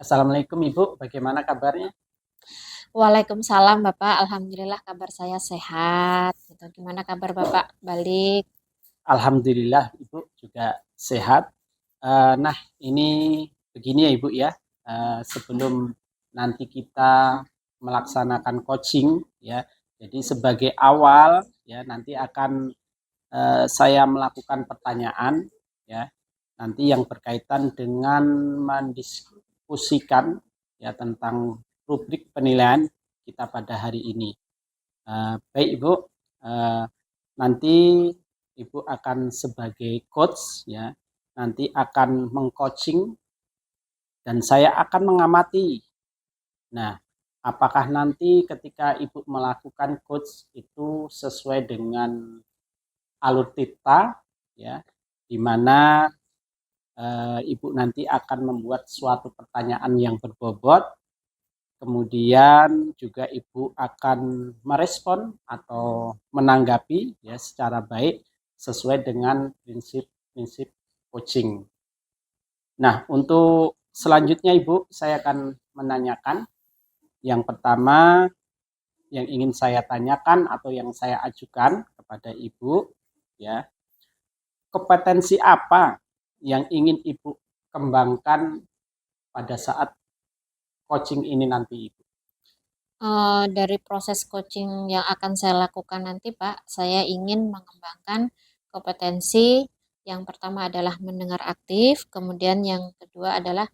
Assalamualaikum Ibu, bagaimana kabarnya? Waalaikumsalam Bapak, Alhamdulillah kabar saya sehat. Gitu. Gimana kabar Bapak balik? Alhamdulillah Ibu juga sehat. Nah, ini begini ya Ibu ya. Sebelum nanti kita melaksanakan coaching ya. Jadi sebagai awal ya nanti akan saya melakukan pertanyaan ya. Nanti yang berkaitan dengan mendiskusikan ya tentang rubrik penilaian kita pada hari ini. Baik Ibu, uh, nanti Ibu akan sebagai coach ya, nanti akan mengcoaching dan saya akan mengamati. Nah, apakah nanti ketika Ibu melakukan coach itu sesuai dengan alur tita ya, di mana Ibu nanti akan membuat suatu pertanyaan yang berbobot. Kemudian juga Ibu akan merespon atau menanggapi ya secara baik sesuai dengan prinsip-prinsip coaching. Nah, untuk selanjutnya Ibu, saya akan menanyakan yang pertama yang ingin saya tanyakan atau yang saya ajukan kepada Ibu ya, kompetensi apa yang ingin Ibu kembangkan pada saat coaching ini nanti Ibu? Dari proses coaching yang akan saya lakukan nanti Pak, saya ingin mengembangkan kompetensi yang pertama adalah mendengar aktif, kemudian yang kedua adalah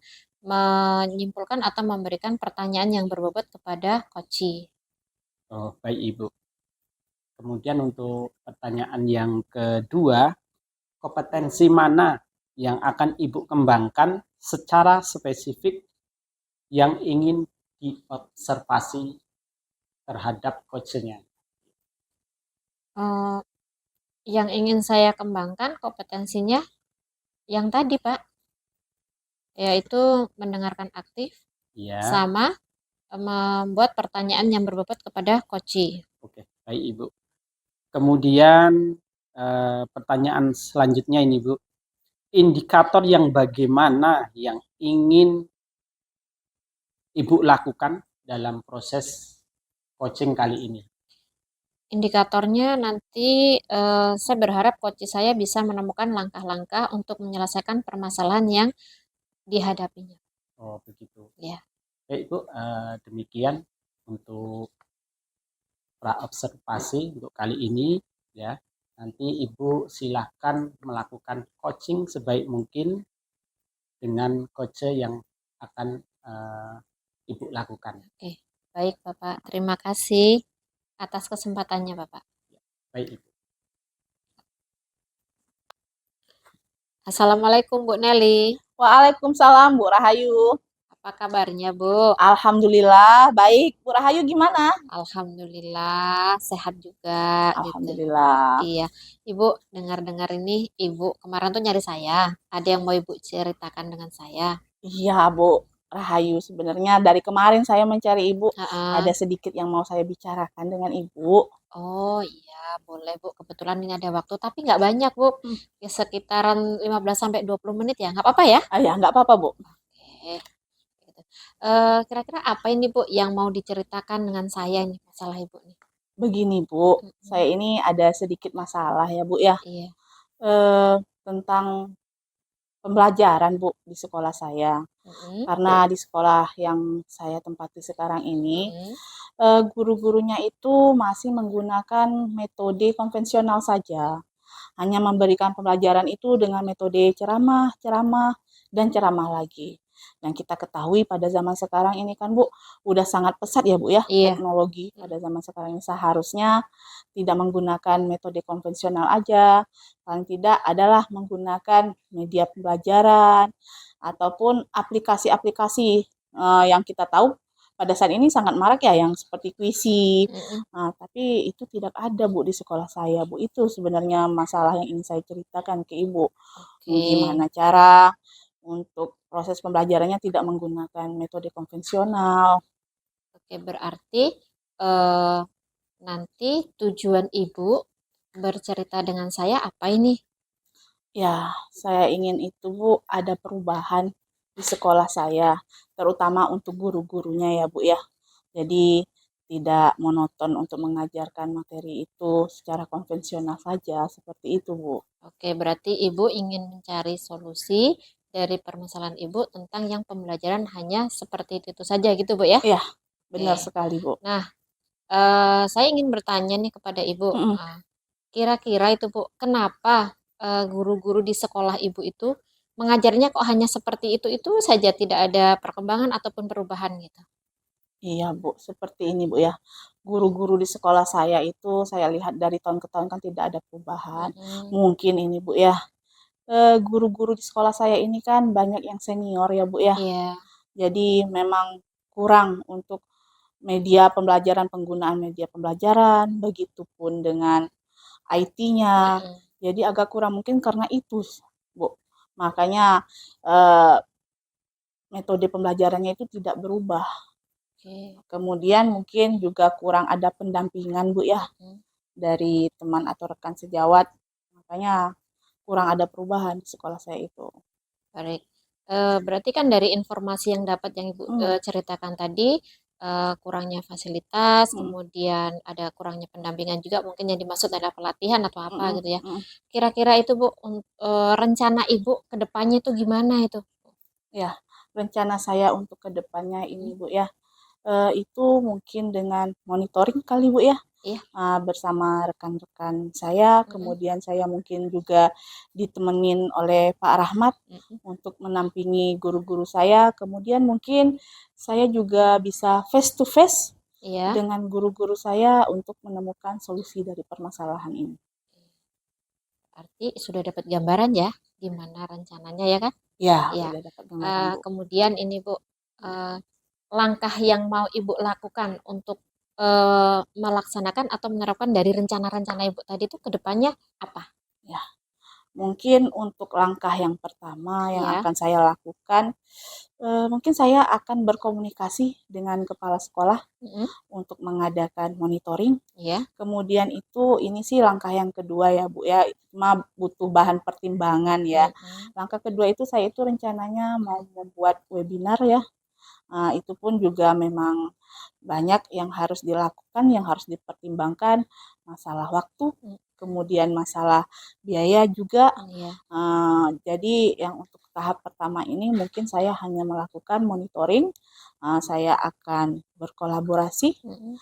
menyimpulkan atau memberikan pertanyaan yang berbobot kepada coachee. Oh, baik Ibu. Kemudian untuk pertanyaan yang kedua, kompetensi mana yang akan Ibu kembangkan secara spesifik yang ingin diobservasi terhadap coachnya? Eh, yang ingin saya kembangkan kompetensinya yang tadi Pak, yaitu mendengarkan aktif Ya, sama membuat pertanyaan yang berbobot kepada coachee. oke, baik Ibu. Kemudian pertanyaan selanjutnya ini Bu, indikator yang bagaimana yang ingin Ibu lakukan dalam proses coaching kali ini? Indikatornya nanti saya berharap coach saya bisa menemukan langkah-langkah untuk menyelesaikan permasalahan yang dihadapinya. Oh, begitu. Ya, Baik Bu, demikian untuk praobservasi untuk kali ini ya. Nanti Ibu silahkan melakukan coaching sebaik mungkin dengan coach yang akan Ibu lakukan. oke. Baik Bapak, terima kasih atas kesempatannya Bapak. Baik Ibu. Assalamualaikum Bu Nelly. Waalaikumsalam Bu Rahayu. Apa kabarnya Bu? Alhamdulillah baik. Bu Rahayu gimana? Alhamdulillah sehat juga gitu. Alhamdulillah. Iya, Ibu dengar-dengar ini Ibu kemarin tuh nyari saya. Ada yang mau Ibu ceritakan dengan saya? Iya Bu Rahayu, sebenarnya dari kemarin saya mencari Ibu, Heeh. ada sedikit yang mau saya bicarakan dengan Ibu. Oh iya, boleh Bu. Kebetulan ini ada waktu, tapi nggak banyak Bu. Hmm. Ya sekitaran 15 sampai 20 menit ya. Nggak apa-apa ya? Ya nggak apa-apa Bu. Oke. Gitu. Kira-kira apa ini Bu yang mau diceritakan dengan saya nih masalah Ibu nih? Begini Bu, Mm-mm. saya ini ada sedikit masalah ya Bu ya. Iya. Eh, Tentang pembelajaran Bu di sekolah saya. Mm-mm. Karena di sekolah yang saya tempati sekarang ini, Mm-mm. guru-gurunya itu masih menggunakan metode konvensional saja. Hanya memberikan pembelajaran itu dengan metode ceramah, ceramah, dan ceramah lagi. Yang kita ketahui pada zaman sekarang ini kan Bu, udah sangat pesat ya Bu ya, Iya. teknologi pada zaman sekarang ini seharusnya tidak menggunakan metode konvensional aja, paling tidak adalah menggunakan media pembelajaran ataupun aplikasi-aplikasi yang kita tahu pada saat ini sangat marak ya yang seperti Quizzy. Mm-mm. Nah, tapi itu tidak ada Bu di sekolah saya Bu. Itu sebenarnya masalah yang ingin saya ceritakan ke Ibu. Oke. Gimana cara untuk proses pembelajarannya tidak menggunakan metode konvensional. Oke, berarti eh, nanti tujuan Ibu bercerita dengan saya apa ini? Ya, saya ingin itu Bu ada perubahan di sekolah saya, terutama untuk guru-gurunya ya Bu ya. Jadi tidak monoton untuk mengajarkan materi itu secara konvensional saja, seperti itu Bu. Oke, berarti Ibu ingin mencari solusi dari permasalahan Ibu tentang yang pembelajaran hanya seperti itu saja gitu Bu ya? Iya, benar Oke. sekali Bu. Nah, saya ingin bertanya nih kepada Ibu, Mhm. kira-kira itu Bu, kenapa guru-guru di sekolah Ibu itu mengajarnya kok hanya seperti itu saja, tidak ada perkembangan ataupun perubahan gitu? Iya Bu, seperti ini Bu ya. Guru-guru di sekolah saya itu saya lihat dari tahun ke tahun kan tidak ada perubahan. Mm-mm. Mungkin ini Bu ya, guru-guru di sekolah saya ini kan banyak yang senior ya Bu ya. Iya. Jadi memang kurang untuk media pembelajaran, penggunaan media pembelajaran, begitupun dengan IT-nya. Mm-mm. Jadi agak kurang mungkin karena itu Bu. Makanya eh, metode pembelajarannya itu tidak berubah. Oke. Kemudian mungkin juga kurang ada pendampingan Bu ya Mm-mm. dari teman atau rekan sejawat. Makanya kurang ada perubahan di sekolah saya itu. Baik. Berarti kan dari informasi yang dapat yang Ibu Mhm, ceritakan tadi, kurangnya fasilitas, mhm, kemudian ada kurangnya pendampingan juga, mungkin yang dimaksud adalah pelatihan atau apa mhm, gitu ya. mhm. Kira-kira itu Bu, rencana Ibu ke depannya itu gimana itu? Ya, rencana saya untuk ke depannya ini Mhm. Bu ya, itu mungkin dengan monitoring kali Bu ya, Iya. bersama rekan-rekan saya, Mhm. kemudian saya mungkin juga ditemenin oleh Pak Rahmat Mhm. untuk menampingi guru-guru saya, kemudian mungkin saya juga bisa face to face Iya. dengan guru-guru saya untuk menemukan solusi dari permasalahan ini. Berarti sudah dapat gambaran ya, gimana rencananya ya kan? Ya, Iya. udah dapat gambaran Bu. Kemudian ini Bu, eee, langkah yang mau Ibu lakukan untuk, melaksanakan atau menerapkan dari rencana-rencana Ibu tadi itu ke depannya apa? Ya. Mungkin untuk langkah yang pertama yang Iya. akan saya lakukan, mungkin saya akan berkomunikasi dengan kepala sekolah Mhm. untuk mengadakan monitoring. Iya. Kemudian itu ini sih langkah yang kedua ya Bu ya, cuma butuh bahan pertimbangan ya. Mhm. Langkah kedua itu saya itu rencananya mau membuat webinar ya, itu pun juga memang banyak yang harus dilakukan, yang harus dipertimbangkan, masalah waktu, Mhm. kemudian masalah biaya juga. Iya. Jadi yang untuk tahap pertama ini mungkin saya hanya melakukan monitoring, saya akan berkolaborasi, Mhm.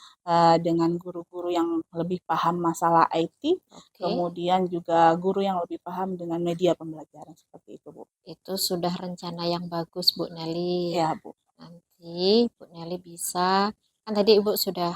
dengan guru-guru yang lebih paham masalah IT, Oke. kemudian juga guru yang lebih paham dengan media pembelajaran, seperti itu Bu. Itu sudah rencana yang bagus Bu Nelly. Ya Bu. Nanti Bu Nelly bisa, kan tadi Ibu sudah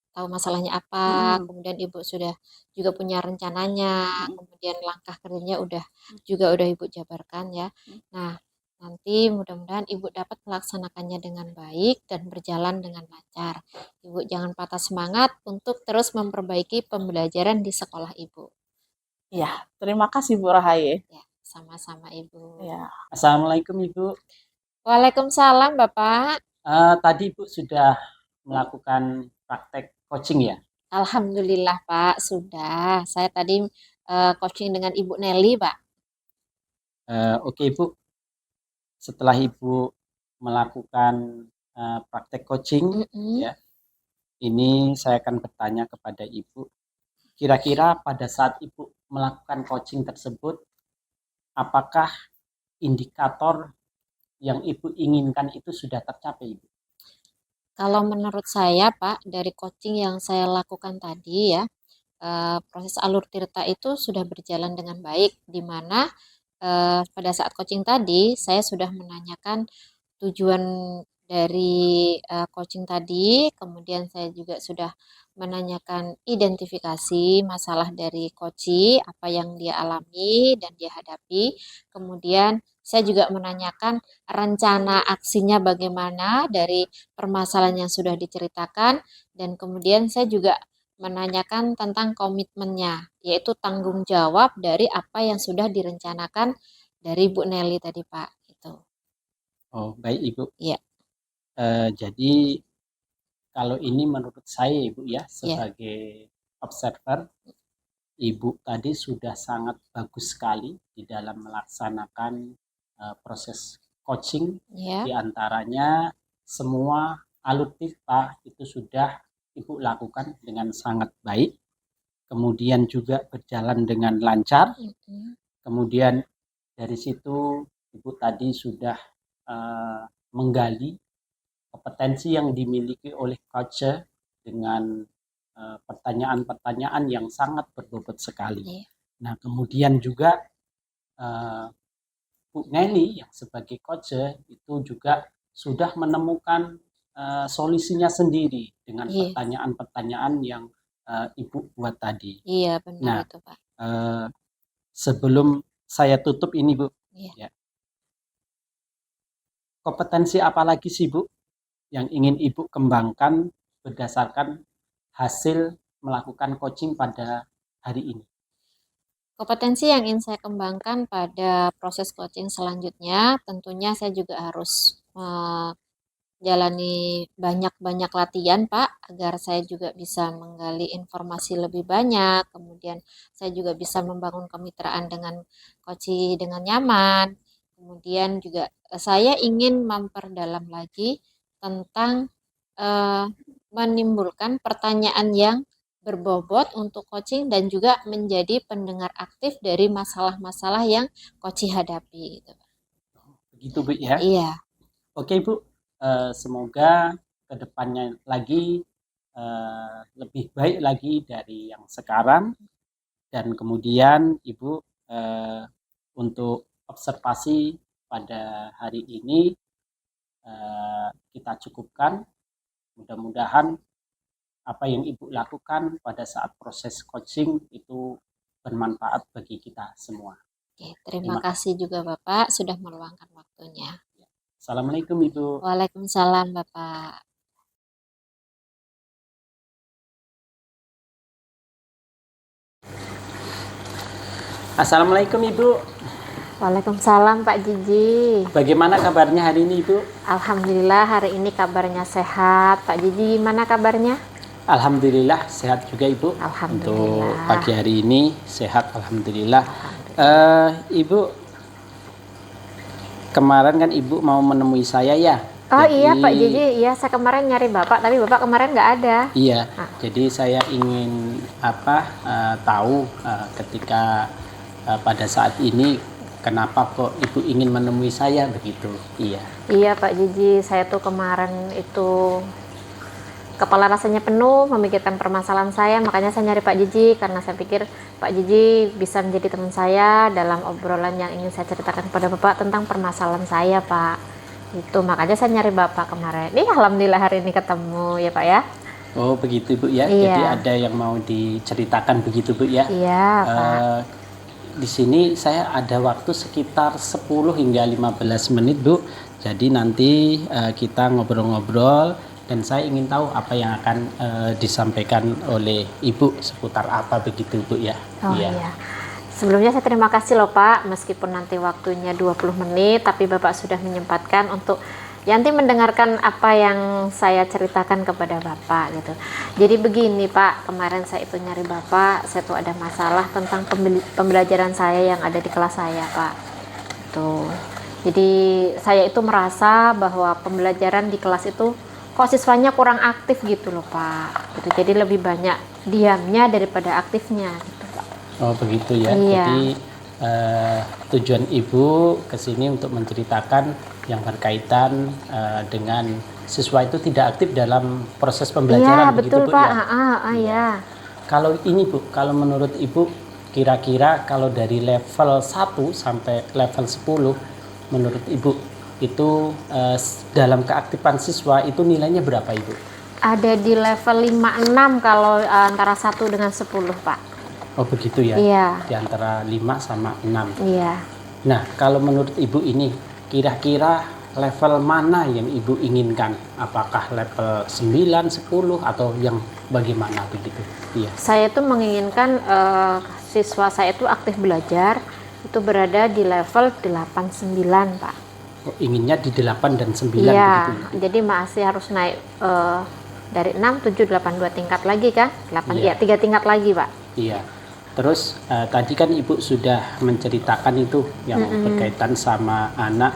tahu masalahnya apa, Mhm, kemudian Ibu sudah juga punya rencananya, mhm, kemudian langkah kerjanya mhm, udah Ibu jabarkan ya. mhm. Nah, nanti mudah-mudahan Ibu dapat melaksanakannya dengan baik dan berjalan dengan lancar. Ibu jangan patah semangat untuk terus memperbaiki pembelajaran di sekolah Ibu. Iya, terima kasih Bu Rahayu. Ya, sama-sama Ibu. Ya. Assalamualaikum Ibu. Waalaikumsalam Bapak. Tadi Ibu sudah melakukan praktek coaching ya? Alhamdulillah Pak, sudah. Saya tadi coaching dengan Ibu Nelly, Pak. Oke Ibu, setelah Ibu melakukan praktek coaching, Mm-mm. ya, ini saya akan bertanya kepada Ibu, kira-kira pada saat Ibu melakukan coaching tersebut, apakah indikator yang Ibu inginkan itu sudah tercapai, Ibu? Kalau menurut saya, Pak, dari coaching yang saya lakukan tadi ya, proses alur tirta itu sudah berjalan dengan baik, di mana pada saat coaching tadi saya sudah menanyakan tujuan dari coaching tadi, kemudian saya juga sudah menanyakan identifikasi masalah dari coach, apa yang dia alami dan dia hadapi. Kemudian saya juga menanyakan rencana aksinya bagaimana dari permasalahan yang sudah diceritakan dan kemudian saya juga menanyakan tentang komitmennya, yaitu tanggung jawab dari apa yang sudah direncanakan dari Bu Nelly tadi, Pak. Gitu. Oh, baik Ibu. Iya, Jadi kalau ini menurut saya Ibu ya, iya. sebagai observer, Ibu tadi sudah sangat bagus sekali di dalam melaksanakan proses coaching, Ya. diantaranya semua alutsista itu sudah Ibu lakukan dengan sangat baik, kemudian juga berjalan dengan lancar, kemudian dari situ Ibu tadi sudah menggali kompetensi yang dimiliki oleh coach dengan pertanyaan-pertanyaan yang sangat berbobot sekali. Iya. Nah, kemudian juga Bu Nelly yang sebagai coach itu juga sudah menemukan solusinya sendiri dengan Iya. pertanyaan-pertanyaan yang Ibu buat tadi. Iya, benar Nah, itu, Pak. sebelum saya tutup ini, Bu, Iya. ya, kompetensi apa lagi sih, Bu, yang ingin Ibu kembangkan berdasarkan hasil melakukan coaching pada hari ini? Kompetensi yang ingin saya kembangkan pada proses coaching selanjutnya, tentunya saya juga harus jalani banyak-banyak latihan, Pak, agar saya juga bisa menggali informasi lebih banyak. Kemudian saya juga bisa membangun kemitraan dengan coach dengan nyaman. Kemudian juga saya ingin memperdalam lagi tentang menimbulkan pertanyaan yang berbobot untuk coaching dan juga menjadi pendengar aktif dari masalah-masalah yang coaching hadapi gitu. Begitu, Bu, ya? Iya. Oke, Bu, semoga kedepannya lagi lebih baik lagi dari yang sekarang, dan kemudian Ibu untuk observasi pada hari ini kita cukupkan. Mudah-mudahan apa yang Ibu lakukan pada saat proses coaching itu bermanfaat bagi kita semua. Oke, terima kasih juga Bapak sudah meluangkan waktunya. Assalamualaikum, Ibu. Waalaikumsalam, Bapak. Assalamualaikum, Ibu. Waalaikumsalam, Pak Jiji. Bagaimana kabarnya hari ini, Ibu? Alhamdulillah hari ini kabarnya sehat. Pak Jiji, gimana kabarnya? Alhamdulillah sehat juga, Ibu. Alhamdulillah. Untuk pagi hari ini sehat, alhamdulillah. Ibu, kemarin kan Ibu mau menemui saya ya? Oh iya Pak Jiji, iya saya kemarin nyari Bapak, tapi Bapak kemarin nggak ada. Iya, jadi saya ingin tahu ketika pada saat ini kenapa kok Ibu ingin menemui saya begitu? Iya. Iya Pak Jiji, saya tuh kemarin itu kepala rasanya penuh memikirkan permasalahan saya, makanya saya nyari Pak Jiji karena saya pikir Pak Jiji bisa menjadi teman saya dalam obrolan yang ingin saya ceritakan kepada Bapak tentang permasalahan saya, Pak. Itu makanya saya nyari Bapak kemarin. Alhamdulillah hari ini ketemu ya Pak ya. Oh begitu Bu ya. Iya. Jadi ada yang mau diceritakan begitu Bu ya. Iya Pak. Di sini saya ada waktu sekitar 10 hingga 15 menit Bu. Jadi nanti kita ngobrol-ngobrol dan saya ingin tahu apa yang akan disampaikan oleh Ibu seputar apa begitu Bu ya. Oh iya. Sebelumnya saya terima kasih loh Pak, meskipun nanti waktunya 20 menit, tapi Bapak sudah menyempatkan untuk nanti mendengarkan apa yang saya ceritakan kepada Bapak gitu. Jadi begini Pak, kemarin saya itu nyari Bapak, saya tuh ada masalah tentang pembelajaran saya yang ada di kelas saya Pak. Tuh. Jadi saya itu merasa bahwa pembelajaran di kelas itu kok siswanya kurang aktif gitu loh Pak. Gitu. Jadi lebih banyak diamnya daripada aktifnya gitu. Oh begitu ya. Iya. Jadi tujuan Ibu ke sini untuk menceritakan yang berkaitan dengan siswa itu tidak aktif dalam proses pembelajaran. Iya betul Bu, Pak. Ya? Ya. Kalau ini Bu, kalau menurut Ibu kira-kira kalau dari level 1 sampai level 10 menurut Ibu itu dalam keaktifan siswa itu nilainya berapa Ibu? Ada di level 5-6 kalau antara 1 dengan 10 Pak. Oh begitu ya? Iya. Di antara 5 sama 6. Iya. Nah kalau menurut Ibu ini kira-kira level mana yang Ibu inginkan? Apakah level 9, 10 atau yang bagaimana begitu? Iya. Saya itu menginginkan siswa saya itu aktif belajar itu berada di level 8-9 Pak. Oh, inginnya di 8 dan 9 iya, begitu? Jadi masih harus naik dari 6, 7, 8, 2 tingkat lagi kan? 8, iya 3 tingkat lagi Pak. Iya. Terus tadi kan Ibu sudah menceritakan itu yang berkaitan sama anak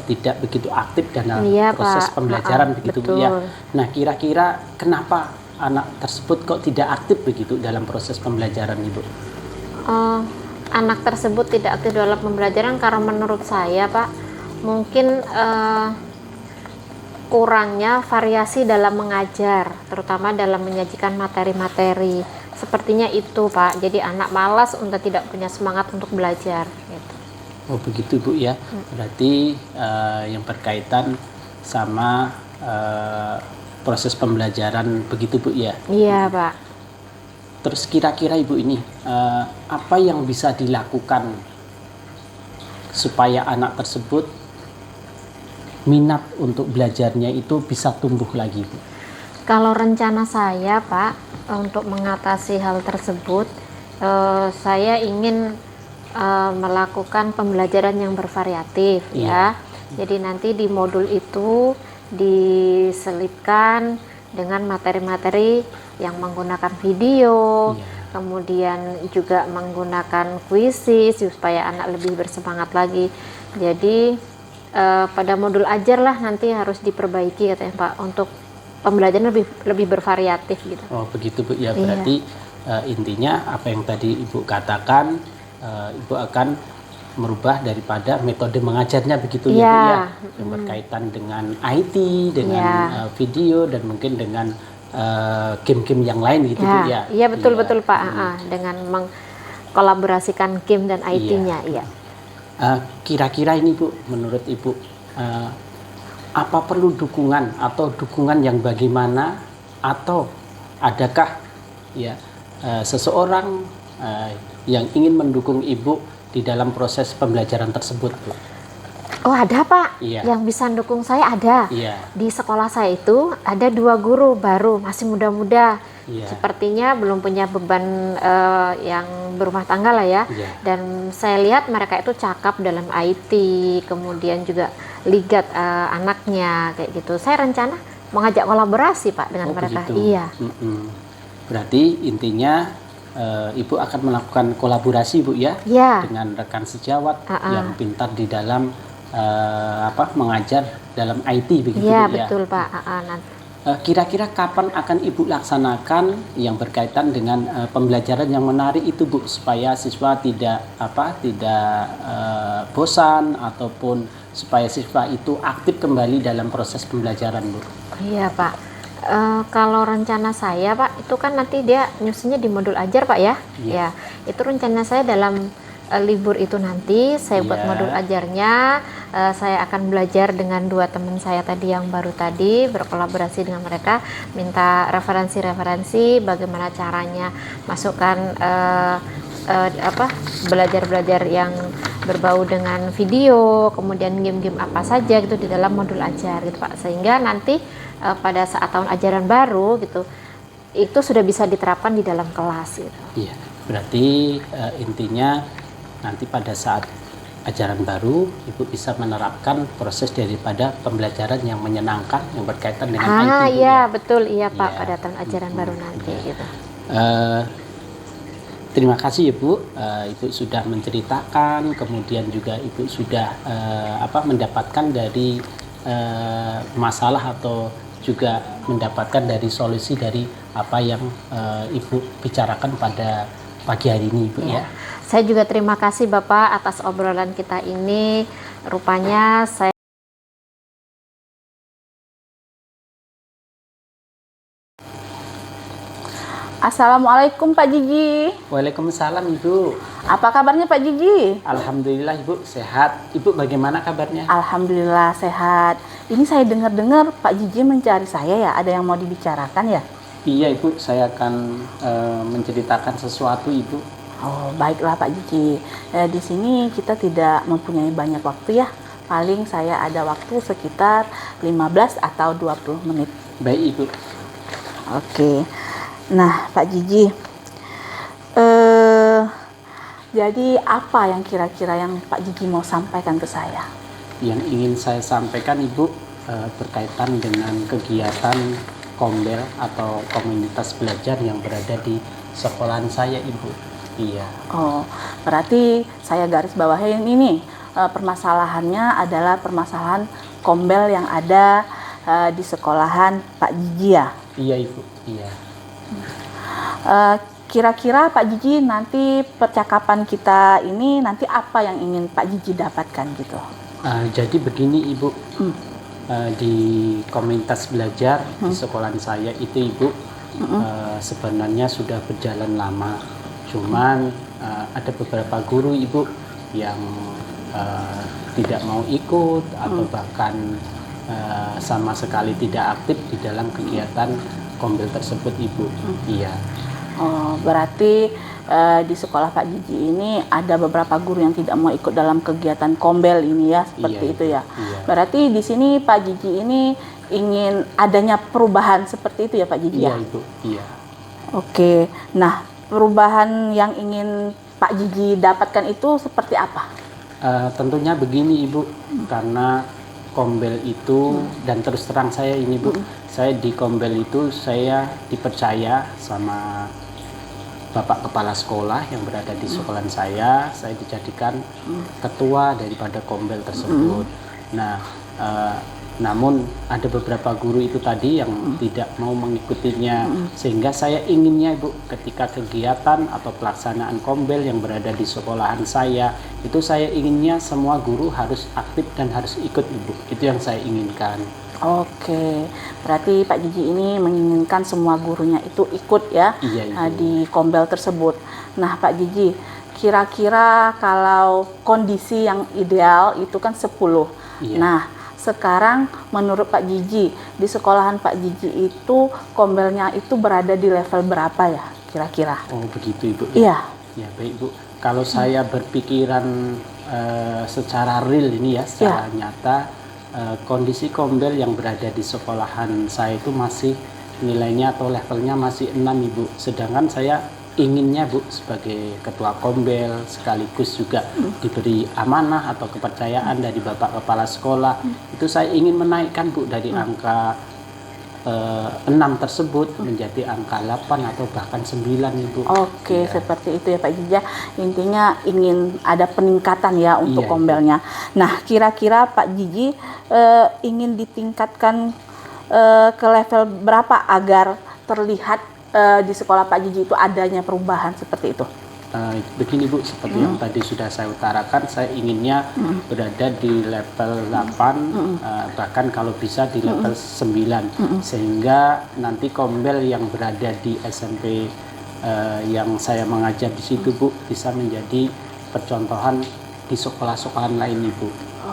tidak begitu aktif dalam Iya, proses Pak. pembelajaran begitu Bu ya. Betul. Nah, kira-kira kenapa anak tersebut kok tidak aktif begitu dalam proses pembelajaran Ibu? Anak tersebut tidak aktif dalam pembelajaran karena menurut saya, Pak, mungkin kurangnya variasi dalam mengajar, terutama dalam menyajikan materi-materi. Sepertinya itu, Pak. Jadi anak malas untuk tidak punya semangat untuk belajar. Gitu. Oh begitu Bu ya. Berarti yang berkaitan sama proses pembelajaran begitu Bu ya. Iya, Pak. Terus kira-kira Ibu ini apa yang bisa dilakukan supaya anak tersebut minat untuk belajarnya itu bisa tumbuh lagi Bu? Kalau rencana saya, Pak, untuk mengatasi hal tersebut, saya ingin melakukan pembelajaran yang bervariatif ya. Jadi nanti di modul itu diselipkan dengan materi-materi yang menggunakan video, kemudian juga menggunakan kuisis supaya anak lebih bersemangat lagi. Jadi pada modul ajar lah nanti harus diperbaiki katanya Pak, untuk pembelajaran lebih bervariatif gitu. Oh begitu Bu ya. Berarti intinya apa yang tadi Ibu katakan, Ibu akan merubah daripada metode mengajarnya begitu ya Bu ya, yang berkaitan dengan IT, dengan video dan mungkin dengan game-game yang lain gitu Bu ya. Iya betul Pak. Dengan mengkolaborasikan game dan IT-nya. Iya. Kira-kira ini Bu, menurut Ibu apa perlu dukungan atau dukungan yang bagaimana, atau adakah ya seseorang yang ingin mendukung Ibu di dalam proses pembelajaran tersebut Bu? Oh ada Pak, yang bisa mendukung saya ada. Di sekolah saya itu ada 2 guru baru, masih muda-muda. Sepertinya belum punya beban yang berumah tangga lah ya. Dan saya lihat mereka itu cakap dalam IT, kemudian juga ligat anaknya kayak gitu. Saya rencana mengajak kolaborasi Pak dengan mereka. Begitu. Iya. Berarti intinya Ibu akan melakukan kolaborasi Bu ya, dengan rekan sejawat yang pintar di dalam mengajar dalam IT begitu Bu ya. Iya betul Pak. Kira-kira kapan akan Ibu laksanakan yang berkaitan dengan pembelajaran yang menarik itu Bu, supaya siswa tidak bosan ataupun supaya siswa itu aktif kembali dalam proses pembelajaran Bu? Iya Pak. Kalau rencana saya Pak, itu kan nanti dia nyusunnya di modul ajar Pak ya. Ya, itu rencana saya dalam libur itu nanti saya buat modul ajarnya. Saya akan belajar dengan 2 teman saya tadi yang baru tadi, berkolaborasi dengan mereka, minta referensi-referensi bagaimana caranya masukkan belajar-belajar yang berbau dengan video, kemudian game-game apa saja gitu di dalam modul ajar gitu Pak, sehingga nanti pada saat tahun ajaran baru gitu itu sudah bisa diterapkan di dalam kelas gitu. Iya, berarti intinya nanti pada saat ajaran baru Ibu bisa menerapkan proses daripada pembelajaran yang menyenangkan yang berkaitan dengan IT. Iya betul, iya Pak, pada tahun ajaran baru nanti gitu. Terima kasih Ibu, Ibu sudah menceritakan, kemudian juga Ibu sudah mendapatkan dari masalah atau juga mendapatkan dari solusi dari apa yang Ibu bicarakan pada pagi hari ini Ibu ya. Saya juga terima kasih Bapak atas obrolan kita ini. Rupanya saya Assalamualaikum Pak Jiji. Waalaikumsalam Ibu. Apa kabarnya Pak Jiji? Alhamdulillah Ibu sehat. Ibu bagaimana kabarnya? Alhamdulillah sehat. Ini saya dengar-dengar Pak Jiji mencari saya ya. Ada yang mau dibicarakan ya? Iya Ibu, saya akan menceritakan sesuatu Ibu. Oh baiklah Pak Jiji. Di sini kita tidak mempunyai banyak waktu ya. Paling saya ada waktu sekitar 15 atau 20 menit. Baik Ibu. Oke. Nah Pak Jiji, jadi apa yang kira-kira yang Pak Jiji mau sampaikan ke saya? Yang ingin saya sampaikan Ibu berkaitan dengan kegiatan Kombel atau komunitas belajar yang berada di sekolahan saya Ibu. Iya. Oh, berarti saya garis bawahin ini permasalahannya adalah permasalahan kombel yang ada di sekolahan Pak Jiji ya. Iya Ibu, iya. Kira-kira Pak Jiji nanti percakapan kita ini nanti apa yang ingin Pak Jiji dapatkan gitu? Jadi begini Ibu, di komunitas belajar di sekolahan saya itu Ibu, sebenarnya sudah berjalan lama. Cuman ada beberapa guru Ibu yang tidak mau ikut atau bahkan sama sekali tidak aktif di dalam kegiatan kombel tersebut Ibu. Iya. Oh, berarti di sekolah Pak Jiji ini ada beberapa guru yang tidak mau ikut dalam kegiatan kombel ini ya, seperti Iya, itu ya. iya. Berarti di sini Pak Jiji ini ingin adanya perubahan seperti itu ya Pak Jiji Iya ya? Ibu, iya. Oke, nah perubahan yang ingin Pak Jiji dapatkan itu seperti apa? Tentunya begini Ibu, karena kombel itu dan terus terang saya ini Bu, saya di kombel itu saya dipercaya sama Bapak Kepala Sekolah yang berada di sekolahan saya dijadikan ketua daripada kombel tersebut. Nah, namun ada beberapa guru itu tadi yang tidak mau mengikutinya, sehingga saya inginnya Ibu ketika kegiatan atau pelaksanaan kombel yang berada di sekolahan saya itu saya inginnya semua guru harus aktif dan harus ikut Ibu. Itu yang saya inginkan. Oke, berarti Pak Jiji ini menginginkan semua gurunya itu ikut ya, Iya, Ibu. di kombel tersebut. Nah Pak Jiji, kira-kira kalau kondisi yang ideal itu kan 10. Iya. Nah sekarang menurut Pak Jiji, di sekolahan Pak Jiji itu kombelnya itu berada di level berapa ya kira-kira? Oh begitu Ibu. Iya. Ya baik Bu. Kalau saya berpikiran secara real ini ya, secara nyata, kondisi kombel yang berada di sekolahan saya itu masih nilainya atau levelnya masih 6 Ibu. Sedangkan saya inginnya Bu sebagai ketua kombel sekaligus juga diberi amanah atau kepercayaan dari Bapak Kepala Sekolah, itu saya ingin menaikkan Bu dari angka 6 tersebut menjadi angka 8 atau bahkan 9 Ibu. Oke, seperti itu ya Pak Jiji. Intinya ingin ada peningkatan ya untuk Iya, kombelnya. Nah, kira-kira Pak Jiji ingin ditingkatkan ke level berapa agar terlihat di sekolah Pak Jiji itu adanya perubahan seperti itu? Begini Bu, seperti yang tadi sudah saya utarakan, saya inginnya berada di level 8, bahkan kalau bisa di level 9, sehingga nanti kombel yang berada di SMP yang saya mengajar di situ Bu, bisa menjadi percontohan di sekolah-sekolahan lain Ibu.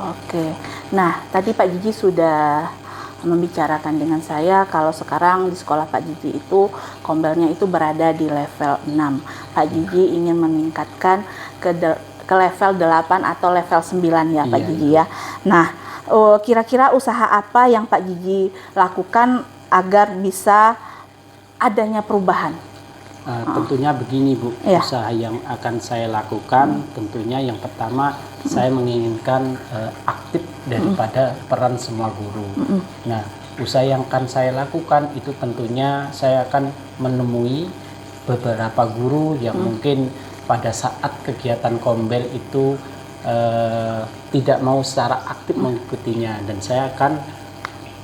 Oke, nah tadi Pak Jiji sudah membicarakan dengan saya kalau sekarang di sekolah Pak Jiji itu kombelnya itu berada di level 6. Pak Jiji ingin meningkatkan ke level 8 atau level 9 ya Pak Jiji ya. Nah, kira-kira usaha apa yang Pak Jiji lakukan agar bisa adanya perubahan? Tentunya begini Bu, Iya. usaha yang akan saya lakukan tentunya yang pertama saya menginginkan aktif daripada peran semua guru. Nah, usaha yang akan saya lakukan itu tentunya saya akan menemui beberapa guru yang mungkin pada saat kegiatan kombel itu tidak mau secara aktif mengikutinya, dan saya akan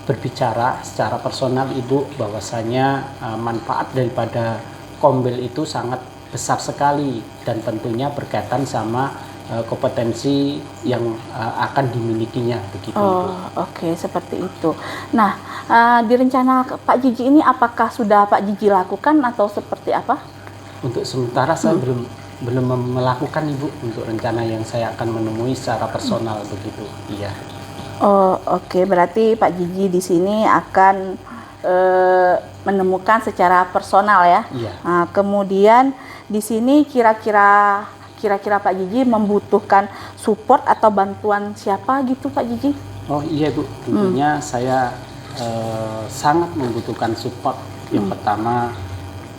berbicara secara personal Ibu bahwasanya manfaat daripada kombel itu sangat besar sekali dan tentunya berkaitan sama kompetensi yang akan dimilikinya begitu. Oh, oke, seperti itu. Nah, di rencana Pak Jiji ini apakah sudah Pak Jiji lakukan atau seperti apa? Untuk sementara saya belum melakukan Ibu untuk rencana yang saya akan menemui secara personal begitu. Iya. Oh, oke, berarti Pak Jiji di sini akan menemukan secara personal ya. Iya. Nah, kemudian di sini kira-kira Pak Jiji membutuhkan support atau bantuan siapa gitu Pak Jiji? Oh iya Bu, tentunya saya sangat membutuhkan support. Yang pertama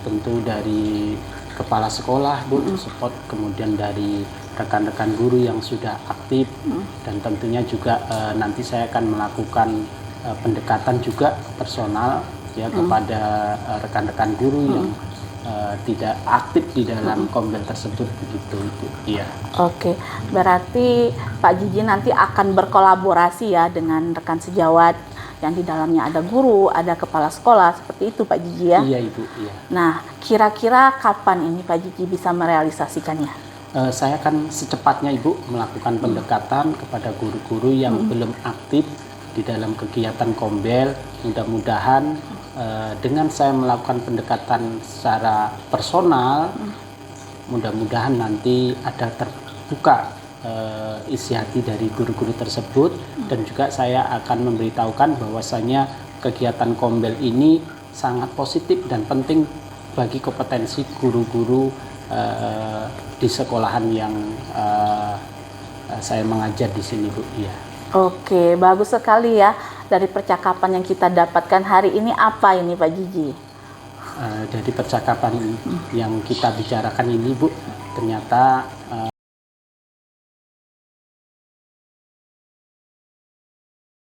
tentu dari kepala sekolah Bu, support, kemudian dari rekan-rekan guru yang sudah aktif, dan tentunya juga nanti saya akan melakukan pendekatan juga personal ya kepada rekan-rekan guru yang tidak aktif di dalam kombel tersebut begitu Ibu. Iya. Oke, berarti Pak Jiji nanti akan berkolaborasi ya dengan rekan sejawat yang di dalamnya ada guru, ada kepala sekolah, seperti itu Pak Jiji ya? Iya Ibu, iya. Nah, kira-kira kapan ini Pak Jiji bisa merealisasikannya? Saya akan secepatnya Ibu melakukan pendekatan kepada guru-guru yang belum aktif di dalam kegiatan kombel. Mudah-mudahan dengan saya melakukan pendekatan secara personal, mudah-mudahan nanti ada terbuka isi hati dari guru-guru tersebut, dan juga saya akan memberitahukan bahwasanya kegiatan kombel ini sangat positif dan penting bagi kompetensi guru-guru di sekolahan yang saya mengajar di sini Bu. Iya. Oke, bagus sekali ya. Dari percakapan yang kita dapatkan hari ini apa ini Pak Jiji? Dari percakapan yang kita bicarakan ini Bu, ternyata